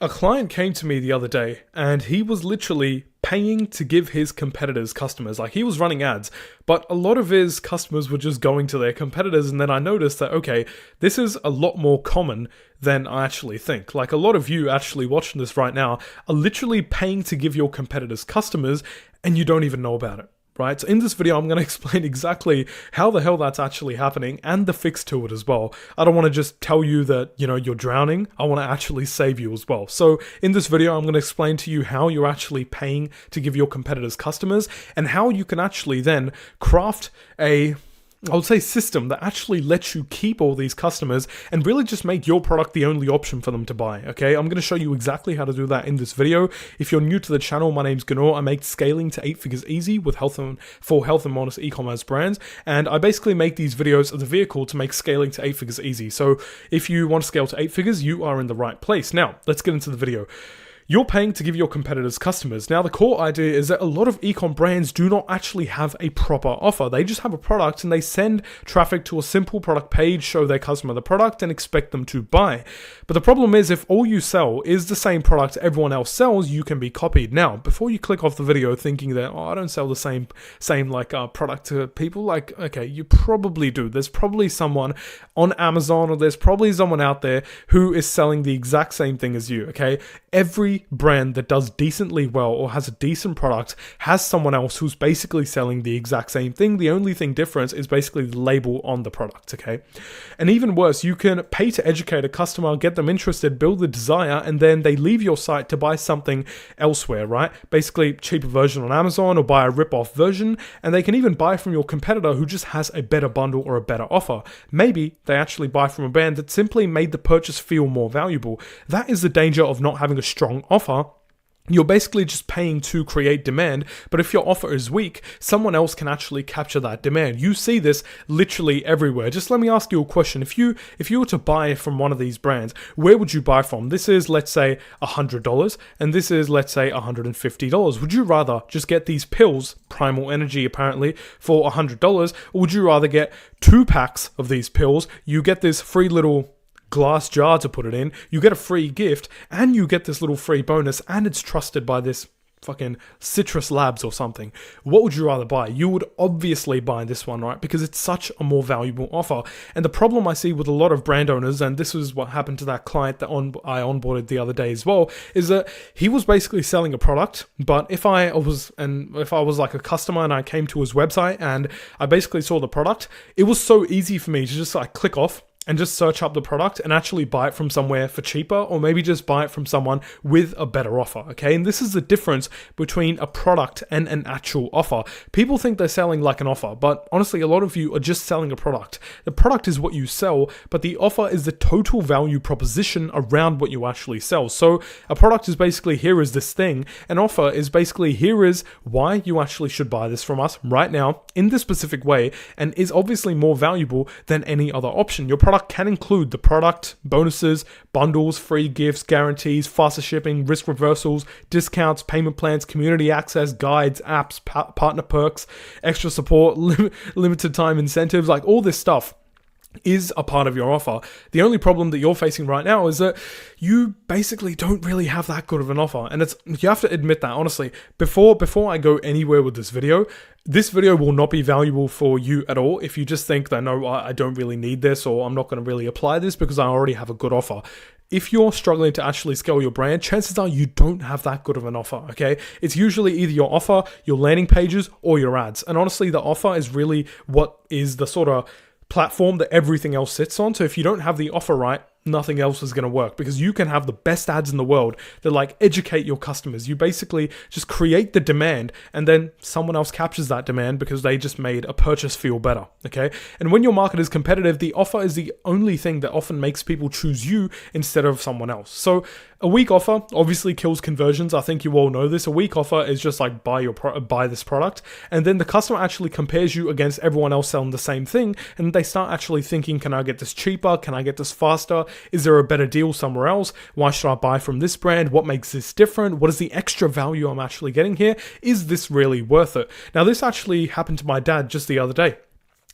A client came to me the other day and he was literally paying to give his competitors customers. Like, he was running ads, but a lot of his customers were just going to their competitors. And then I noticed that, okay, this is a lot more common than I actually think. Like, a lot of you actually watching this right now are literally paying to give your competitors customers and you don't even know about it. Right, so in this video, I'm going to explain exactly how the hell that's actually happening and the fix to it as well. I don't want to just tell you that, you're drowning. I want to actually save you as well. So in this video, I'm going to explain to you how you're actually paying to give your competitors customers and how you can actually then craft I would say system that actually lets you keep all these customers and really just make your product the only option for them to buy, okay? I'm going to show you exactly how to do that in this video. If you're new to the channel, my name's Ganor. I make scaling to 8 figures easy with health and wellness e-commerce brands, and I basically make these videos as a vehicle to make scaling to 8 figures easy. So if you want to scale to 8 figures, you are in the right place. Now, let's get into the video. You're paying to give your competitors customers. Now, the core idea is that a lot of ecom brands do not actually have a proper offer. They just have a product and they send traffic to a simple product page, show their customer the product and expect them to buy. But the problem is, if all you sell is the same product everyone else sells, you can be copied. Now, before you click off the video thinking that, I don't sell the same product to people, like, okay, you probably do. There's probably someone on Amazon or there's probably someone out there who is selling the exact same thing as you, okay? Every brand that does decently well or has a decent product has someone else who's basically selling the exact same thing. The only thing different is basically the label on the product, okay? And even worse, you can pay to educate a customer, get them interested, build the desire, and then they leave your site to buy something elsewhere, right? Basically, cheaper version on Amazon or buy a rip-off version, and they can even buy from your competitor who just has a better bundle or a better offer. Maybe they actually buy from a brand that simply made the purchase feel more valuable. That is the danger of not having a strong offer. You're basically just paying to create demand, but if your offer is weak, someone else can actually capture that demand. You see this literally everywhere. Just let me ask you a question. If you were to buy from one of these brands, where would you buy from? This is, let's say, $100, and this is, let's say, $150. Would you rather just get these pills, Primal Energy apparently, for $100, or would you rather get 2 packs of these pills? You get this free little glass jar to put it in, you get a free gift, and you get this little free bonus, and it's trusted by this fucking Citrus Labs or something. What would you rather buy? You would obviously buy this one, right? Because it's such a more valuable offer. And the problem I see with a lot of brand owners, and this is what happened to that client that I onboarded the other day as well, is that he was basically selling a product, but if I was like a customer and I came to his website and I basically saw the product, it was so easy for me to just like click off and just search up the product and actually buy it from somewhere for cheaper, or maybe just buy it from someone with a better offer, okay? And this is the difference between a product and an actual offer. People think they're selling like an offer, but honestly, a lot of you are just selling a product. The product is what you sell, but the offer is the total value proposition around what you actually sell. So a product is basically, here is this thing. An offer is basically, here is why you actually should buy this from us right now in this specific way, and is obviously more valuable than any other option. Your product can include the product, bonuses, bundles, free gifts, guarantees, faster shipping, risk reversals, discounts, payment plans, community access, guides, apps, partner perks, extra support, limited time incentives, like all this stuff is a part of your offer. The only problem that you're facing right now is that you basically don't really have that good of an offer. And you have to admit that, honestly. Before I go anywhere with this video will not be valuable for you at all if you just think that, no, I don't really need this, or I'm not going to really apply this because I already have a good offer. If you're struggling to actually scale your brand, chances are you don't have that good of an offer, okay? It's usually either your offer, your landing pages, or your ads. And honestly, the offer is really what is the sort of platform that everything else sits on. So if you don't have the offer right, nothing else is going to work, because you can have the best ads in the world that like educate your customers. You basically just create the demand and then someone else captures that demand because they just made a purchase feel better, okay? And when your market is competitive, the offer is the only thing that often makes people choose you instead of someone else. So a weak offer obviously kills conversions. I think you all know this. A weak offer is just like buy this product, and then the customer actually compares you against everyone else selling the same thing, and they start actually thinking, can I get this cheaper? Can I get this faster? Is there a better deal somewhere else? Why should I buy from this brand? What makes this different? What is the extra value I'm actually getting here? Is this really worth it? Now, this actually happened to my dad just the other day.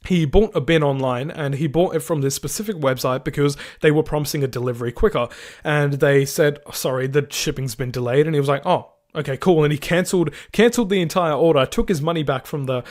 he bought a bin online and he bought it from this specific website because they were promising a delivery quicker. And they said, sorry, the shipping's been delayed. And he was like, oh, okay, cool. And he cancelled the entire order, took his money back from the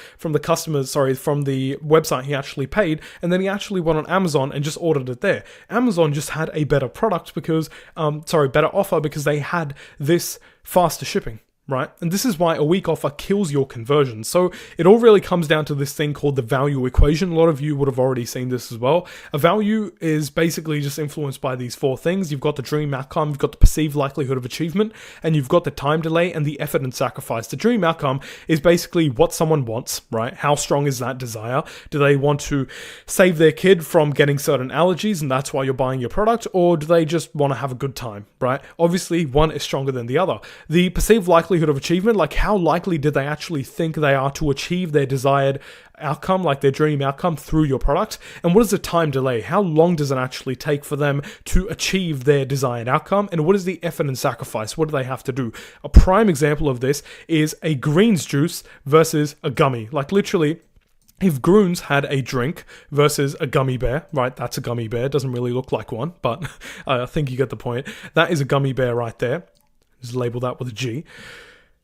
customers, from the website he actually paid, and then he actually went on Amazon and just ordered it there. Amazon just had a better product because, better offer because they had this faster shipping. Right? And this is why a weak offer kills your conversion. So it all really comes down to this thing called the value equation. A lot of you would have already seen this as well. A value is basically just influenced by these four things. You've got the dream outcome, you've got the perceived likelihood of achievement, and you've got the time delay and the effort and sacrifice. The dream outcome is basically what someone wants, right? How strong is that desire? Do they want to save their kid from getting certain allergies and that's why you're buying your product? Or do they just want to have a good time, right? Obviously, one is stronger than the other. The perceived likelihood of achievement, like how likely did they actually think they are to achieve their desired outcome, like their dream outcome through your product? And what is the time delay? How long does it actually take for them to achieve their desired outcome? And what is the effort and sacrifice? What do they have to do? A prime example of this is a greens juice versus a gummy. Like literally, if Groons had a drink versus a gummy bear, right? That's a gummy bear. Doesn't really look like one, but I think you get the point. That is a gummy bear right there. Just label that with a G.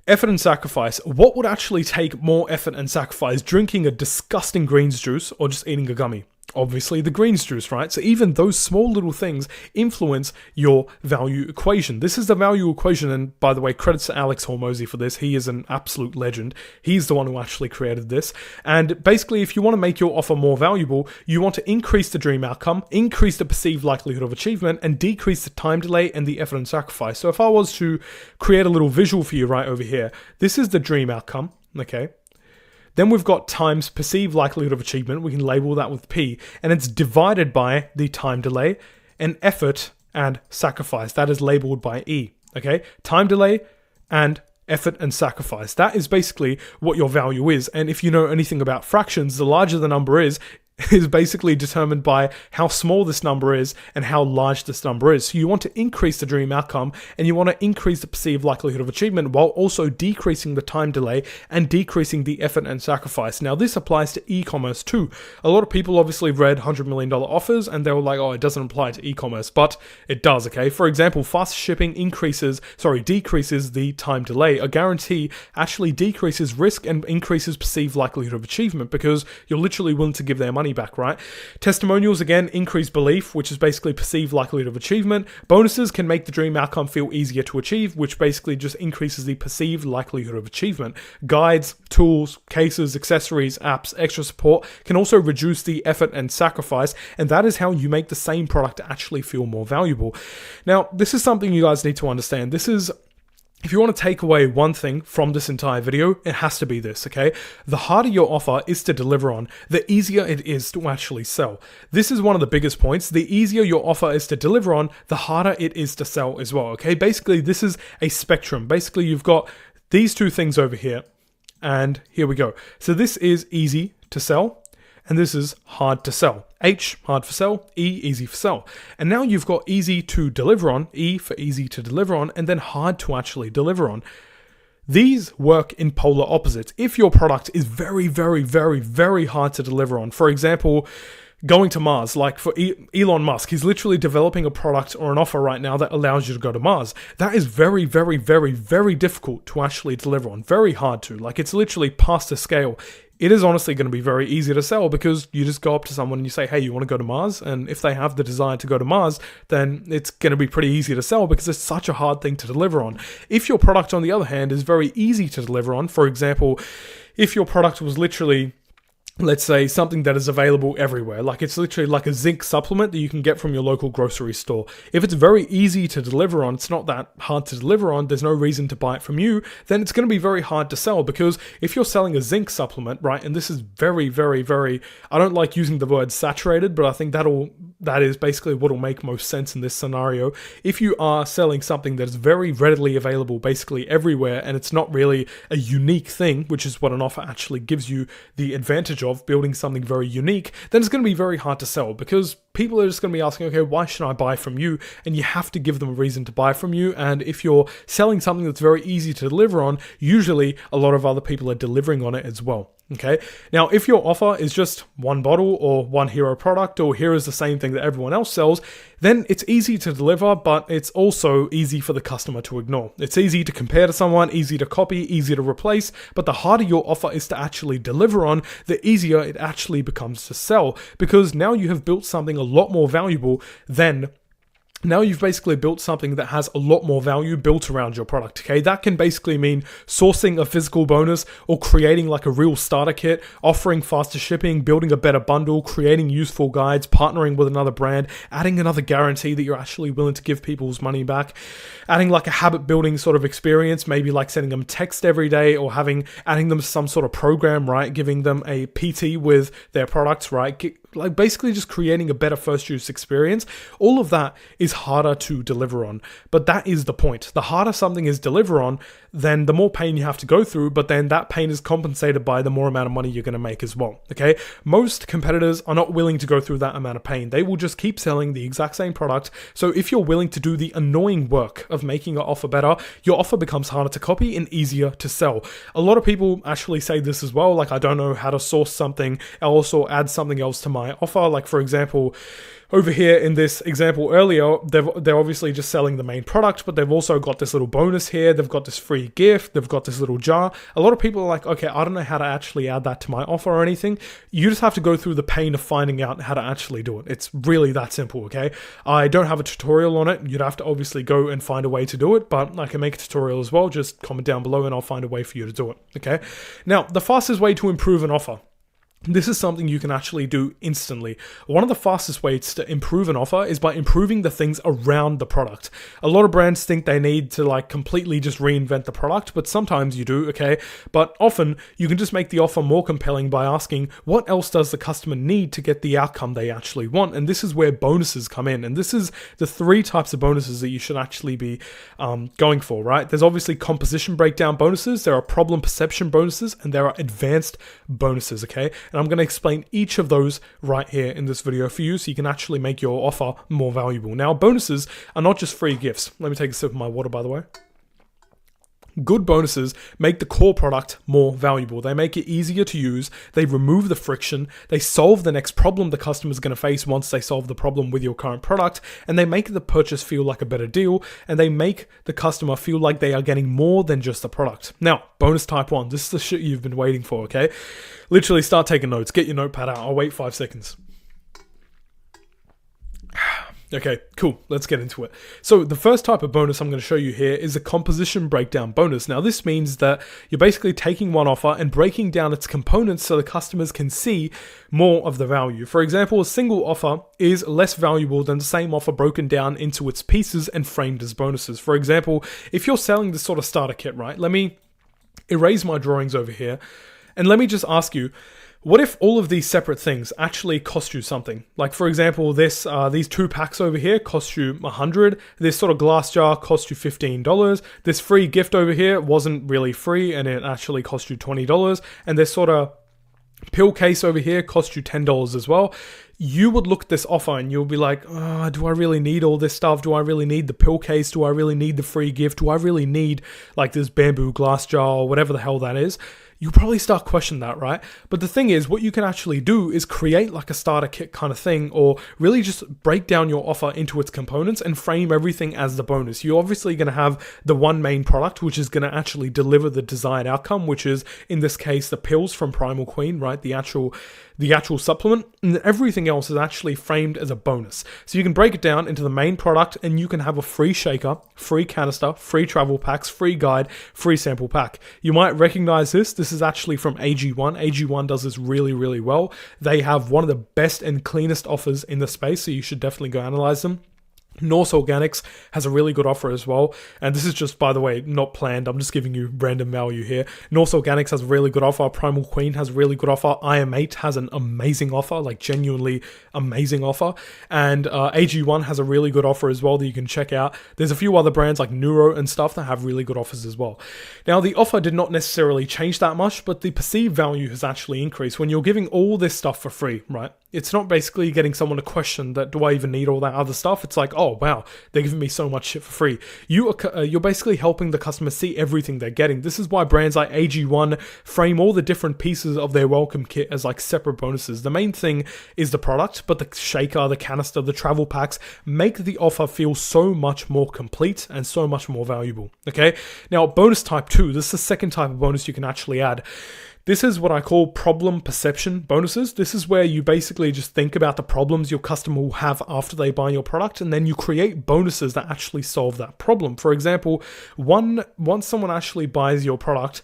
Effort and sacrifice. What would actually take more effort and sacrifice? Drinking a disgusting greens juice or just eating a gummy? Obviously the greens juice, right? So even those small little things influence your value equation. This is the value equation, and by the way, credits to Alex Hormozy for this. He is an absolute legend. He's the one who actually created this. And basically, if you want to make your offer more valuable, you want to increase the dream outcome, increase the perceived likelihood of achievement, and decrease the time delay and the effort and sacrifice. So if I was to create a little visual for you right over here, this is the dream outcome, okay? Then we've got times perceived likelihood of achievement. We can label that with P. And it's divided by the time delay and effort and sacrifice. That is labeled by E. Okay? Time delay and effort and sacrifice. That is basically what your value is. And if you know anything about fractions, the larger the number is basically determined by how small this number is and how large this number is. So you want to increase the dream outcome and you want to increase the perceived likelihood of achievement while also decreasing the time delay and decreasing the effort and sacrifice. Now this applies to e-commerce too. A lot of people obviously read $100 million offers and they were like, oh, it doesn't apply to e-commerce, but it does, okay? For example, fast shipping decreases the time delay. A guarantee actually decreases risk and increases perceived likelihood of achievement because you're literally willing to give their money back, right? Testimonials, again, increase belief, which is basically perceived likelihood of achievement. Bonuses can make the dream outcome feel easier to achieve, which basically just increases the perceived likelihood of achievement. Guides, tools, cases, accessories, apps, extra support can also reduce the effort and sacrifice, and that is how you make the same product actually feel more valuable. Now, this is something you guys need to understand. If you want to take away one thing from this entire video, it has to be this, okay? The harder your offer is to deliver on, the easier it is to actually sell. This is one of the biggest points. The easier your offer is to deliver on, the harder it is to sell as well, okay? Basically, this is a spectrum. Basically, you've got these two things over here, and here we go. So this is easy to sell, and this is hard to sell. H, hard for sell, E, easy for sell. And now you've got easy to deliver on, E for easy to deliver on, and then hard to actually deliver on. These work in polar opposites. If your product is very, very, very, very hard to deliver on, for example, going to Mars, like for Elon Musk, he's literally developing a product or an offer right now that allows you to go to Mars. That is very, very, very, very difficult to actually deliver on. Very hard to. Like, it's literally past the scale. It is honestly going to be very easy to sell because you just go up to someone and you say, hey, you want to go to Mars? And if they have the desire to go to Mars, then it's going to be pretty easy to sell because it's such a hard thing to deliver on. If your product, on the other hand, is very easy to deliver on, for example, if your product was literally, let's say, something that is available everywhere, like it's literally like a zinc supplement that you can get from your local grocery store. If it's very easy to deliver on, it's not that hard to deliver on, there's no reason to buy it from you, then it's going to be very hard to sell because if you're selling a zinc supplement, right, and this is very, very, very, I don't like using the word saturated, but I think that is basically what will make most sense in this scenario. If you are selling something that is very readily available basically everywhere and it's not really a unique thing, which is what an offer actually gives you the advantage of, building something very unique, then it's going to be very hard to sell because people are just going to be asking, okay, why should I buy from you? And you have to give them a reason to buy from you. And if you're selling something that's very easy to deliver on, usually a lot of other people are delivering on it as well. Okay. Now, if your offer is just one bottle or one hero product, or here is the same thing that everyone else sells, then it's easy to deliver, but it's also easy for the customer to ignore. It's easy to compare to someone, easy to copy, easy to replace, but the harder your offer is to actually deliver on, the easier it actually becomes to sell, because now you have built something a lot more valuable than Now you've basically built something that has a lot more value built around your product, okay? That can basically mean sourcing a physical bonus or creating like a real starter kit, offering faster shipping, building a better bundle, creating useful guides, partnering with another brand, adding another guarantee that you're actually willing to give people's money back, adding like a habit building sort of experience, maybe like sending them text every day or adding them to some sort of program, right? Giving them a PT with their products, right? Like basically just creating a better first use experience. All of that is harder to deliver on, but that is the point. The harder something is deliver on, then the more pain you have to go through, but then that pain is compensated by the more amount of money you're going to make as well, okay? Most competitors are not willing to go through that amount of pain. They will just keep selling the exact same product. So if you're willing to do the annoying work of making your offer better, your offer becomes harder to copy and easier to sell. A lot of people actually say this as well, like I don't know how to source something else or add something else to my offer. Like for example, over here in this example earlier, they're obviously just selling the main product, but they've also got this little bonus here. They've got this free gift. They've got this little jar. A lot of people are like, okay, I don't know how to actually add that to my offer or anything. You just have to go through the pain of finding out how to actually do it. It's really that simple, okay? I don't have a tutorial on it. You'd have to obviously go and find a way to do it, but I can make a tutorial as well. Just comment down below and I'll find a way for you to do it, okay? Now, the fastest way to improve an offer. This is something you can actually do instantly. One of the fastest ways to improve an offer is by improving the things around the product. A lot of brands think they need to like completely just reinvent the product, but sometimes you do, okay? But often you can just make the offer more compelling by asking what else does the customer need to get the outcome they actually want? And this is where bonuses come in. And this is the 3 types of bonuses that you should actually be going for, right? There's obviously composition breakdown bonuses, there are problem perception bonuses, and there are advanced bonuses, okay? And I'm going to explain each of those right here in this video for you so you can actually make your offer more valuable. Now, bonuses are not just free gifts. Let me take a sip of my water, by the way. Good bonuses make the core product more valuable. They make it easier to use. They remove the friction. They solve the next problem the customer is going to face once they solve the problem with your current product. And they make the purchase feel like a better deal. And they make the customer feel like they are getting more than just the product. Now, bonus type 1. This is the shit you've been waiting for, okay? Literally start taking notes. Get your notepad out. I'll wait 5 seconds. Okay, cool. Let's get into it. So the first type of bonus I'm going to show you here is a composition breakdown bonus. Now this means that you're basically taking one offer and breaking down its components so the customers can see more of the value. For example, a single offer is less valuable than the same offer broken down into its pieces and framed as bonuses. For example, if you're selling this sort of starter kit, right? Let me erase my drawings over here and let me just ask you, what if all of these separate things actually cost you something? Like for example, these 2 packs over here cost you $100. This sort of glass jar cost you $15. This free gift over here wasn't really free and it actually cost you $20. And this sort of pill case over here cost you $10 as well. You would look at this offer and you'll be like, oh, do I really need all this stuff? Do I really need the pill case? Do I really need the free gift? Do I really need like this bamboo glass jar or whatever the hell that is? You'll probably start questioning that, right? But the thing is, what you can actually do is create like a starter kit kind of thing, or really just break down your offer into its components and frame everything as the bonus. You're obviously going to have the one main product, which is going to actually deliver the desired outcome, which is in this case, the pills from Primal Queen, right? The actual supplement, and everything else is actually framed as a bonus. So you can break it down into the main product and you can have a free shaker, free canister, free travel packs, free guide, free sample pack. You might recognize this. This is actually from AG1. AG1 does this really, really well. They have one of the best and cleanest offers in the space, so you should definitely go analyze them. Norse Organics has a really good offer as well. And this is just, by the way, not planned. I'm just giving you random value here. Norse Organics has a really good offer. Primal Queen has a really good offer. IM8 has an amazing offer, like genuinely amazing offer. And AG1 has a really good offer as well that you can check out. There's a few other brands like Neuro and stuff that have really good offers as well. Now, the offer did not necessarily change that much, but the perceived value has actually increased. When you're giving all this stuff for free, right? It's not basically getting someone to question that, do I even need all that other stuff? It's like, oh wow, they're giving me so much shit for free. You're basically helping the customer see everything they're getting. This is why brands like AG1 frame all the different pieces of their welcome kit as like separate bonuses. The main thing is the product, but the shaker, the canister, the travel packs make the offer feel so much more complete and so much more valuable. Okay, now bonus type 2, this is the second type of bonus you can actually add. This is what I call problem perception bonuses. This is where you basically just think about the problems your customer will have after they buy your product, and then you create bonuses that actually solve that problem. For example, once someone actually buys your product,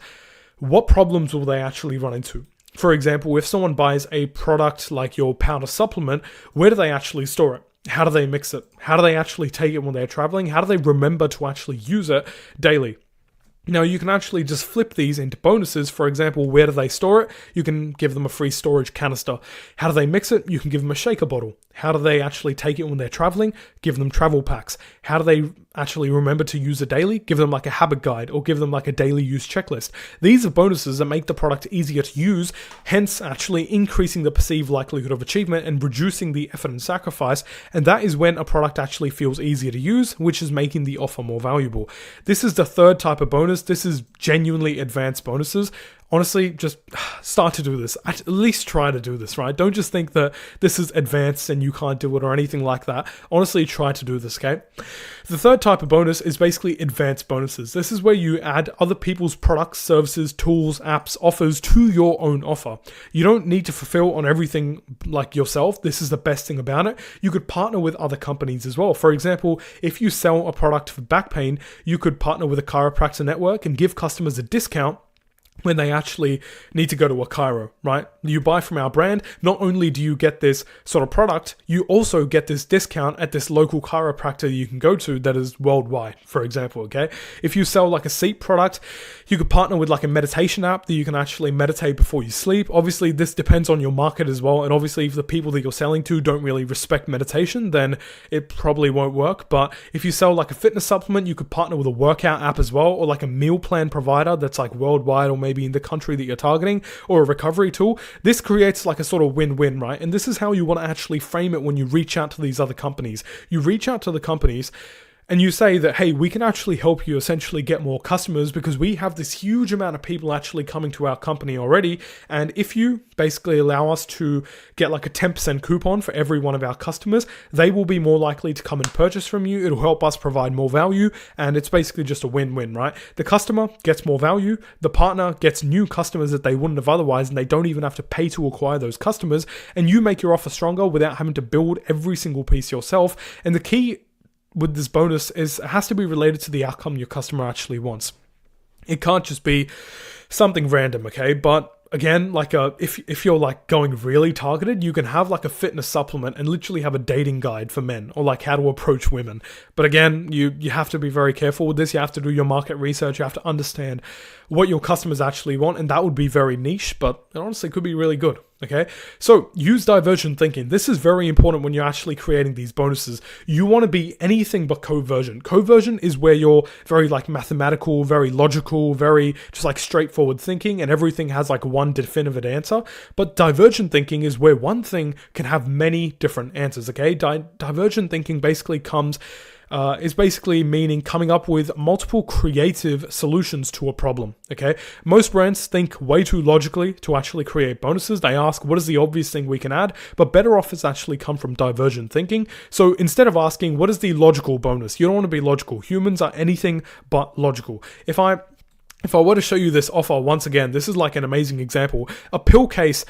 what problems will they actually run into? For example, if someone buys a product like your powder supplement, where do they actually store it? How do they mix it? How do they actually take it when they're traveling? How do they remember to actually use it daily? Now, you can actually just flip these into bonuses. For example, where do they store it? You can give them a free storage canister. How do they mix it? You can give them a shaker bottle. How do they actually take it when they're traveling? Give them travel packs. How do they actually remember to use it daily? Give them like a habit guide or give them like a daily use checklist. These are bonuses that make the product easier to use, hence actually increasing the perceived likelihood of achievement and reducing the effort and sacrifice. And that is when a product actually feels easier to use, which is making the offer more valuable. This is the third type of bonus. This is genuinely advanced bonuses. Honestly, just start to do this. At least try to do this, right? Don't just think that this is advanced and you can't do it or anything like that. Honestly, try to do this, okay? The third type of bonus is basically advanced bonuses. This is where you add other people's products, services, tools, apps, offers to your own offer. You don't need to fulfill on everything like yourself. This is the best thing about it. You could partner with other companies as well. For example, if you sell a product for back pain, you could partner with a chiropractor network and give customers a discount when they actually need to go to a chiro, right? You buy from our brand, not only do you get this sort of product, you also get this discount at this local chiropractor you can go to that is worldwide, for example, okay? If you sell like a seat product, you could partner with like a meditation app that you can actually meditate before you sleep. Obviously, this depends on your market as well, and obviously if the people that you're selling to don't really respect meditation, then it probably won't work. But if you sell like a fitness supplement, you could partner with a workout app as well, or like a meal plan provider that's like worldwide or maybe in the country that you're targeting, or a recovery tool. This creates like a sort of win-win, right? And this is how you want to actually frame it when you reach out to these other companies. You reach out to the companies and you say that, hey, we can actually help you essentially get more customers because we have this huge amount of people actually coming to our company already. And if you basically allow us to get like a 10% coupon for every one of our customers, they will be more likely to come and purchase from you. It'll help us provide more value. And it's basically just a win-win, right? The customer gets more value. The partner gets new customers that they wouldn't have otherwise, and they don't even have to pay to acquire those customers. And you make your offer stronger without having to build every single piece yourself. And the key with this bonus is it has to be related to the outcome your customer actually wants. It can't just be something random, okay? But again, like if you're like going really targeted, you can have like a fitness supplement and literally have a dating guide for men, or like how to approach women. But again, you have to be very careful with this. You have to do your market research. You have to understand what your customers actually want, and that would be very niche, but it honestly could be really good. Okay, so use divergent thinking. This is very important when you're actually creating these bonuses. You want to be anything but coversion. Coversion is where you're very like mathematical, very logical, very just like straightforward thinking, and everything has like one definitive answer. But divergent thinking is where one thing can have many different answers. Okay, divergent thinking basically is basically meaning coming up with multiple creative solutions to a problem, okay? Most brands think way too logically to actually create bonuses. They ask, what is the obvious thing we can add? But better offers actually come from divergent thinking. So instead of asking, what is the logical bonus? You don't want to be logical. Humans are anything but logical. If I were to show you this offer once again, this is like an amazing example. A pill case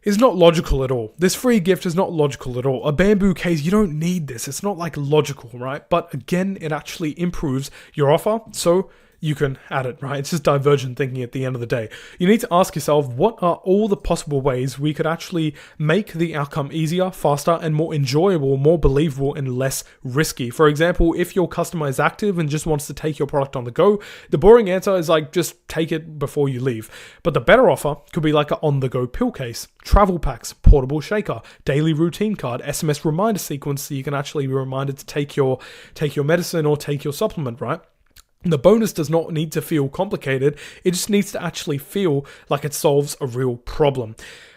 is not logical at all. This free gift is not logical at all. A bamboo case, you don't need this. It's not like logical, right? But again, it actually improves your offer, so you can add it, right? It's just divergent thinking at the end of the day. You need to ask yourself, what are all the possible ways we could actually make the outcome easier, faster, and more enjoyable, more believable, and less risky? For example, if your customer is active and just wants to take your product on the go, the boring answer is like, just take it before you leave. But the better offer could be like an on-the-go pill case, travel packs, portable shaker, daily routine card, SMS reminder sequence so you can actually be reminded to take your medicine or take your supplement, right? The bonus does not need to feel complicated. It just needs to actually feel like it solves a real problem.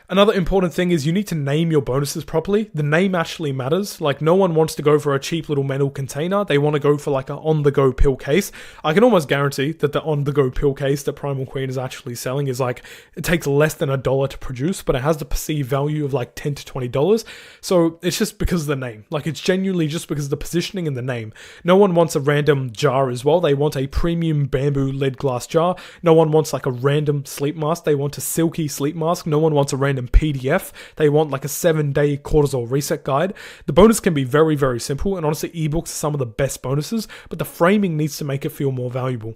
Another important thing is you need to name your bonuses properly. The name actually matters. Like, no one wants to go for a cheap little metal container. They want to go for like an on-the-go pill case. I can almost guarantee that the on-the-go pill case that Primal Queen is actually selling is like, it takes less than $1 to produce, but it has the perceived value of like $10 to $20. So it's just because of the name. Like, it's genuinely just because of the positioning and the name. No one wants a random jar as well. They want a premium bamboo lead glass jar. No one wants like a random sleep mask. They want a silky sleep mask. No one wants a random PDF. They want like a 7-day cortisol reset guide. The bonus can be very, very simple, and honestly, ebooks are some of the best bonuses, but the framing needs to make it feel more valuable.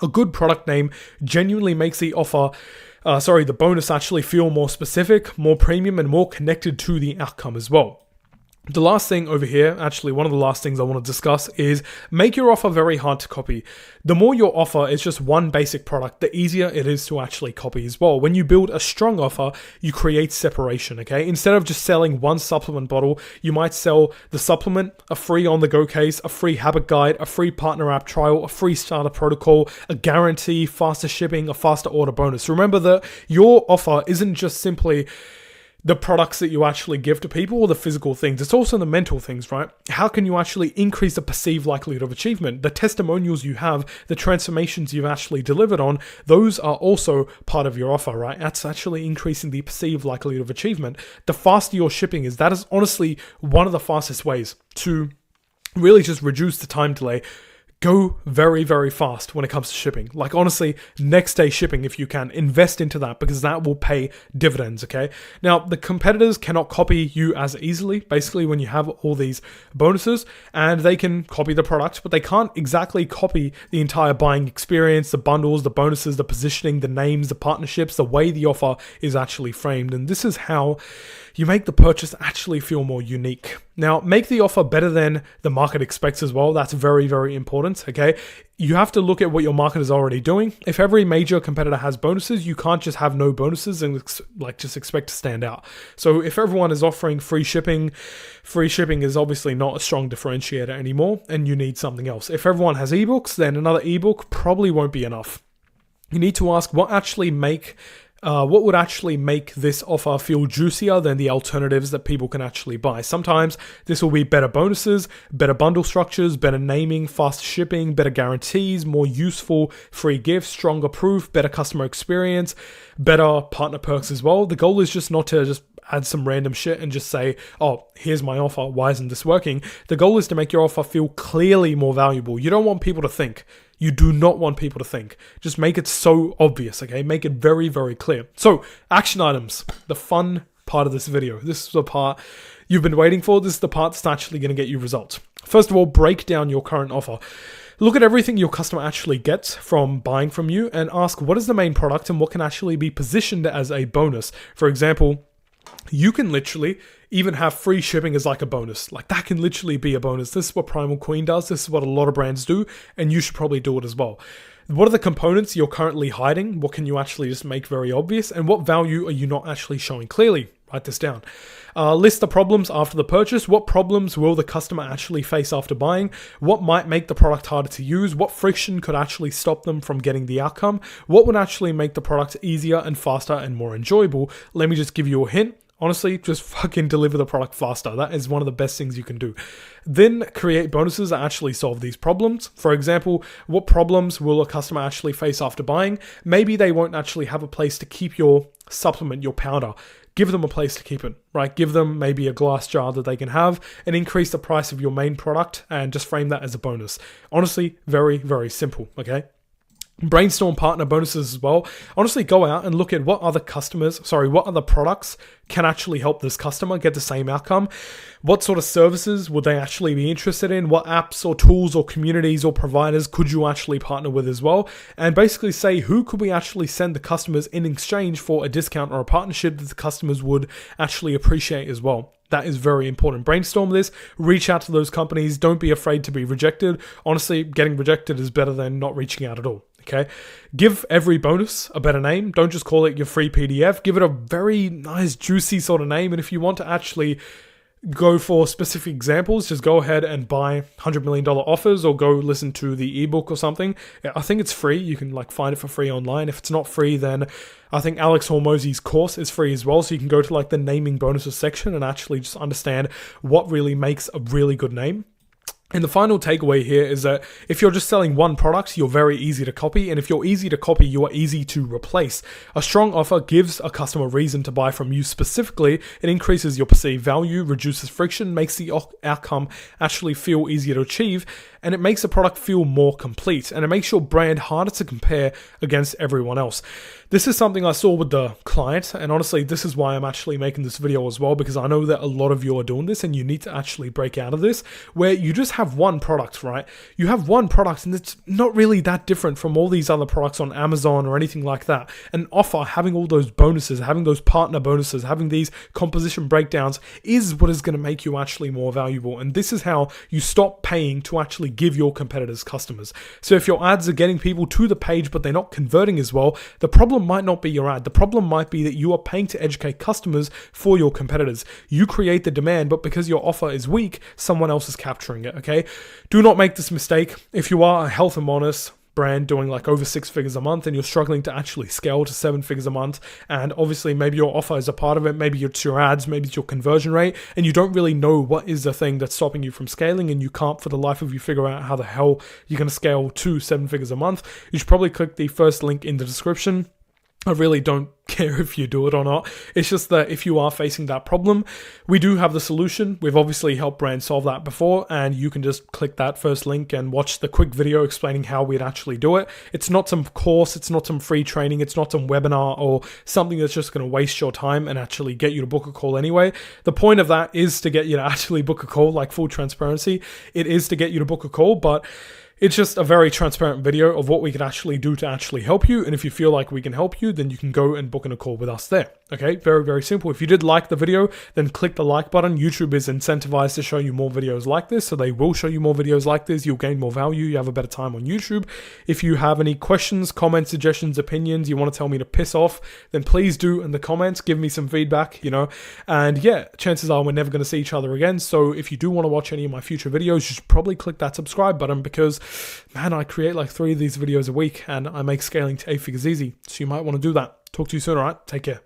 A good product name genuinely makes the the bonus actually feel more specific, more premium, and more connected to the outcome as well. The last thing over here, actually one of the last things I want to discuss, is make your offer very hard to copy. The more your offer is just one basic product, the easier it is to actually copy as well. When you build a strong offer, you create separation, okay? Instead of just selling one supplement bottle, you might sell the supplement, a free on-the-go case, a free habit guide, a free partner app trial, a free starter protocol, a guarantee, faster shipping, a faster order bonus. Remember that your offer isn't just simply the products that you actually give to people or the physical things. It's also the mental things, right? How can you actually increase the perceived likelihood of achievement? The testimonials you have, the transformations you've actually delivered on, those are also part of your offer, right? That's actually increasing the perceived likelihood of achievement. The faster your shipping is, that is honestly one of the fastest ways to really just reduce the time delay. Go very, very fast when it comes to shipping. Like, honestly, next day shipping if you can. Invest into that because that will pay dividends, okay? Now, the competitors cannot copy you as easily, basically, when you have all these bonuses, and they can copy the product, but they can't exactly copy the entire buying experience, the bundles, the bonuses, the positioning, the names, the partnerships, the way the offer is actually framed. And this is how you make the purchase actually feel more unique. Now, make the offer better than the market expects as well. That's very, very important, okay? You have to look at what your market is already doing. If every major competitor has bonuses, you can't just have no bonuses and just expect to stand out. So if everyone is offering free shipping is obviously not a strong differentiator anymore, and you need something else. If everyone has ebooks, then another ebook probably won't be enough. You need to ask what would actually make this offer feel juicier than the alternatives that people can actually buy. Sometimes this will be better bonuses, better bundle structures, better naming, faster shipping, better guarantees, more useful free gifts, stronger proof, better customer experience, better partner perks as well. The goal is just not to just add some random shit and just say, oh, here's my offer, why isn't this working? The goal is to make your offer feel clearly more valuable. You don't want people to think. You do not want people to think. Just make it so obvious, okay? Make it very, very clear. So, action items, the fun part of this video. This is the part you've been waiting for. This is the part that's actually going to get you results. First of all, break down your current offer. Look at everything your customer actually gets from buying from you and ask what is the main product and what can actually be positioned as a bonus. For example, you can literally even have free shipping as like a bonus. Like, that can literally be a bonus. This is what Primal Queen does. This is what a lot of brands do, and you should probably do it as well. What are the components you're currently hiding? What can you actually just make very obvious? And what value are you not actually showing clearly? Write this down. List the problems after the purchase. What problems will the customer actually face after buying? What might make the product harder to use? What friction could actually stop them from getting the outcome? What would actually make the product easier and faster and more enjoyable? Let me just give you a hint. Honestly, just fucking deliver the product faster. That is one of the best things you can do. Then create bonuses that actually solve these problems. For example, what problems will a customer actually face after buying? Maybe they won't actually have a place to keep your supplement, your powder. Give them a place to keep it, right? Give them maybe a glass jar that they can have and increase the price of your main product and just frame that as a bonus. Honestly, very, very simple, okay? Brainstorm partner bonuses as well. Honestly, go out and look at what other products can actually help this customer get the same outcome. What sort of services would they actually be interested in? What apps or tools or communities or providers could you actually partner with as well? And basically say, who could we actually send the customers in exchange for a discount or a partnership that the customers would actually appreciate as well? That is very important. Brainstorm this, reach out to those companies. Don't be afraid to be rejected. Honestly, getting rejected is better than not reaching out at all. Okay, give every bonus a better name. Don't just call it your free PDF. Give it a very nice, juicy sort of name. And if you want to actually go for specific examples, just go ahead and buy $100 million offers or go listen to the ebook or something. I think it's free. You can like find it for free online. If it's not free, then I think Alex Hormozy's course is free as well. So you can go to like the naming bonuses section and actually just understand what really makes a really good name. And the final takeaway here is that if you're just selling one product, you're very easy to copy. And if you're easy to copy, you are easy to replace. A strong offer gives a customer reason to buy from you specifically. It increases your perceived value, reduces friction, makes the outcome actually feel easier to achieve, and it makes the product feel more complete. And it makes your brand harder to compare against everyone else. This is something I saw with the client, and honestly, this is why I'm actually making this video as well, because I know that a lot of you are doing this and you need to actually break out of this, where you just have one product, right? You have one product and it's not really that different from all these other products on Amazon or anything like that. An offer, having all those bonuses, having those partner bonuses, having these composition breakdowns is what is going to make you actually more valuable. And this is how you stop paying to actually give your competitors customers. So if your ads are getting people to the page, but they're not converting as well, the problem might not be your ad. The problem might be that you are paying to educate customers for your competitors. You create the demand, but because your offer is weak, someone else is capturing it, okay? Do not make this mistake. If you are a health and wellness brand doing like over 6 figures a month and you're struggling to actually scale to 7 figures a month, and obviously maybe your offer is a part of it, maybe it's your ads, maybe it's your conversion rate, and you don't really know what is the thing that's stopping you from scaling, and you can't for the life of you figure out how the hell you're going to scale to 7 figures a month, you should probably click the first link in the description. I really don't care if you do it or not. It's just that if you are facing that problem, we do have the solution. We've obviously helped brands solve that before, and you can just click that first link and watch the quick video explaining how we'd actually do it. It's not some course, it's not some free training, it's not some webinar or something that's just going to waste your time and actually get you to book a call anyway. The point of that is to get you to actually book a call, like full transparency. It is to get you to book a call, but it's just a very transparent video of what we can actually do to actually help you. And if you feel like we can help you, then you can go and book in a call with us there. Okay, very, very simple. If you did like the video, then click the like button. YouTube is incentivized to show you more videos like this, so they will show you more videos like this. You'll gain more value. You have a better time on YouTube. If you have any questions, comments, suggestions, opinions, you want to tell me to piss off, then please do in the comments. Give me some feedback, you know. And yeah, chances are we're never going to see each other again. So if you do want to watch any of my future videos, you should probably click that subscribe button, because man, I create like 3 of these videos a week and I make scaling to 8 figures easy. So you might want to do that. Talk to you soon, all right? Take care.